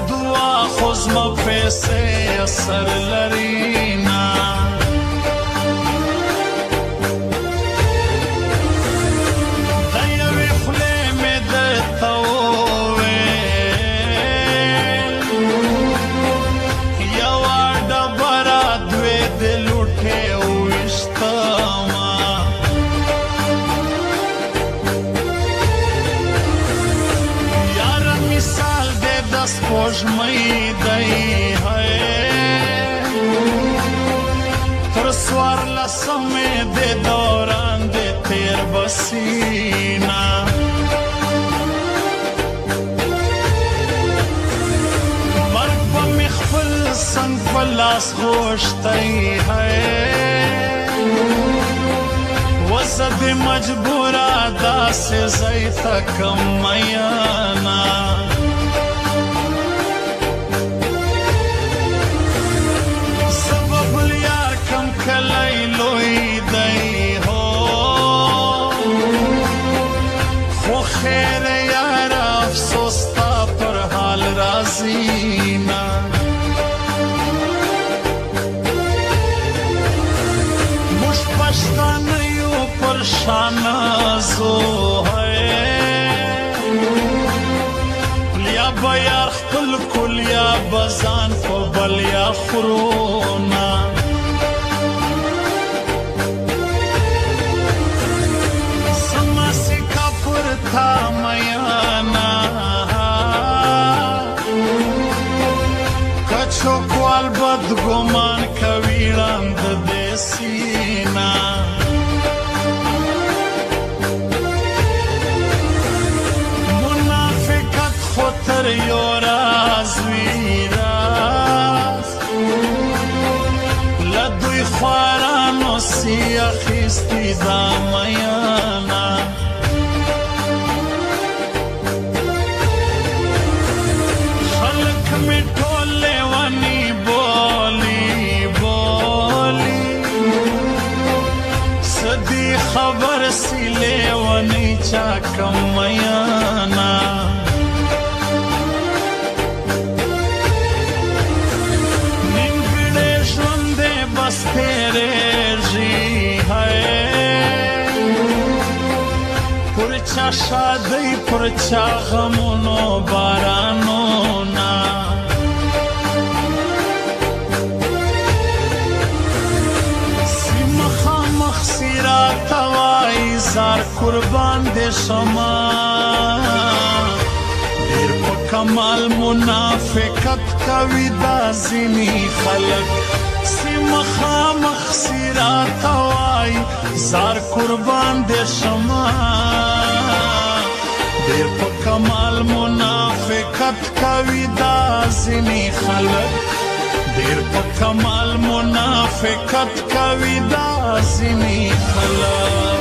دعا خو زما پیسې اثر لري نه د یوې خولې مې درته وویل یوه ډبره دوې د لوټې وویشتمه یاره مثال دی د سپوږمۍ دی تر څوارلسمې د دوران د تېر بسینا مرګ به مې خپل څنګ په لاس غوښتی و زه دې مجبوره داسې ځای ته کم میانه کلی لوی دی هو خو خیر یار افسوس تا پر حال راضی نه موږ پښتانه یو پر شان زو یا به یار خپل کل یا به ځان په بل یا خرونه تا میانا کچوکوال بدګمان کوي ړاند دې سینا منافقت خو تر یو راز وي راز له دوی خوارانو سي اخیستي دا میانا خبر سی لیونی چا کم میانا نیمګړی ژوند دی بس تېرېږي پر چا شادۍ پر چا غمونو بارانونه راته وایي زار قربان دې شمه ډېر په کمال منافقت کوي دا ځینې خلک چې مخامخ سي راته وایي زار قربان دې شمه ډېر په کمال منافقت کوي دا ځینې خلک ډېر په کمال منافقت کوي دا ځینې خلک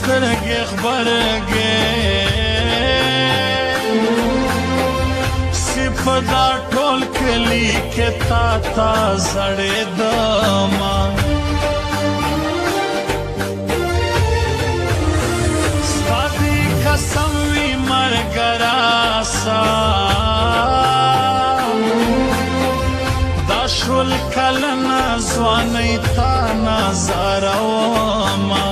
سترګې غبرګې چې په دا ټول کلي کې تا ته زړېدمه ستا دې قسم وي مرګ راسه دا شول کلونه ځوانۍ تا نازارومه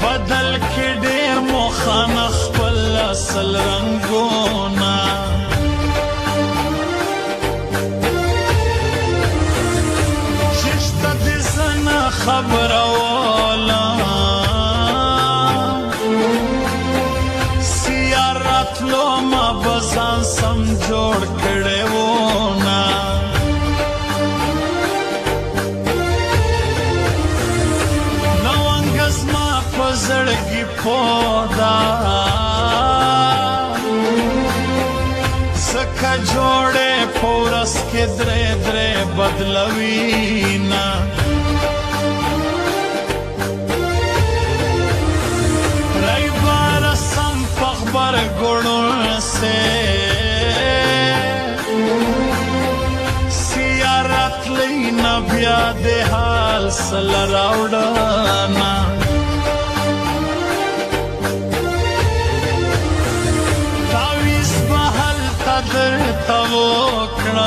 بدل کې ډېر مخانه خپل اصل رنګونه جوړې پورس کې درې درې بدلوي نه رای بارسم پخبر ګړو سے سیارت لینا بیا د حال سل راوړنا در توکړم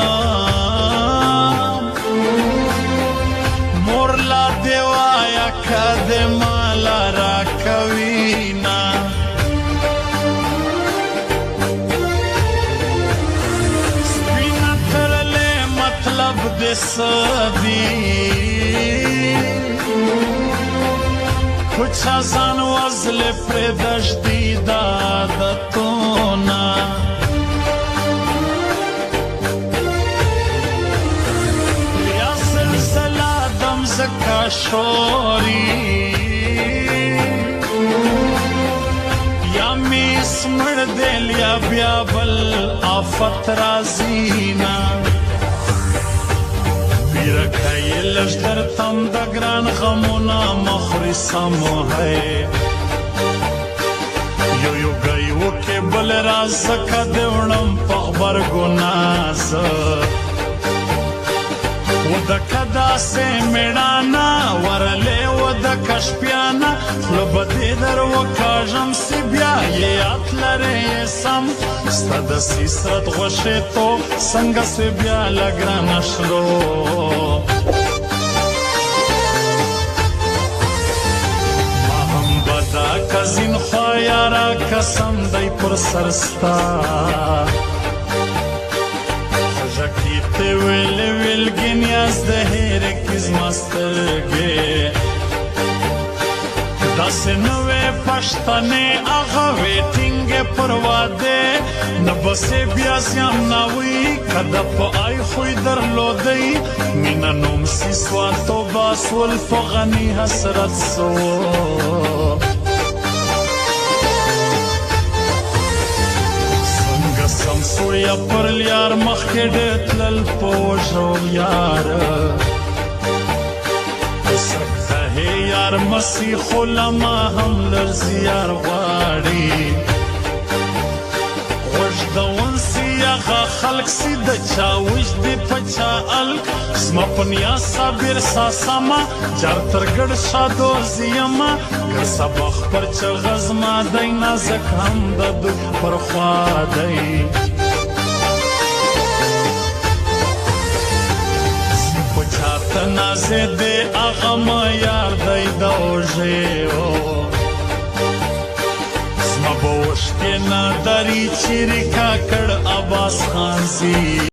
مورلا دیوایا کده مالا را کوینا سپینا ترلے مطلب دے سدی کچھ ازان وزل پر دشدی دادتونا زکا شوری یا میس مړ دل یا بیا بل آفت رازینا بیرکای لش در تم د ګران غمونا مخری سمو ہے یو یو گایو کې بل راز زکا دیونم پخبر گناز ودکا داسې میړانا ورلې ودکا شپیانا لبدې در وکاژم سی بیا یې یاد لرې سم ستا د سیسرت غوښېتو څنګه سی بیا لګرانه شلو ما هم به دا کزین خوا یاره قسم دی پر سر ستا ویل ویلګي نیاز د هیر کیز مسترګې داسې نوې پښتنې هغه ویټینګ پر واده نه بسې بیا زیام ناوي کده په آی خوی درلودی مینا نوم سی سواتو باسول فغنی حسرت سو سویا پر لیار مخ کې ډتل پوجو یار سکه یار مسیح لما هم لرزي یار غواړي وجدون سیاغه خلق سی د چاوش دی پچا الک سما پنیا صابر ساسما جار ترګړ شادو زیما ګر سبخ پر چغز ما دینا زکم د پر خوا دی تنازه دے اغم یار دی دوجه سما بوش کے نا داری چیری کا کڑ عباس خان سی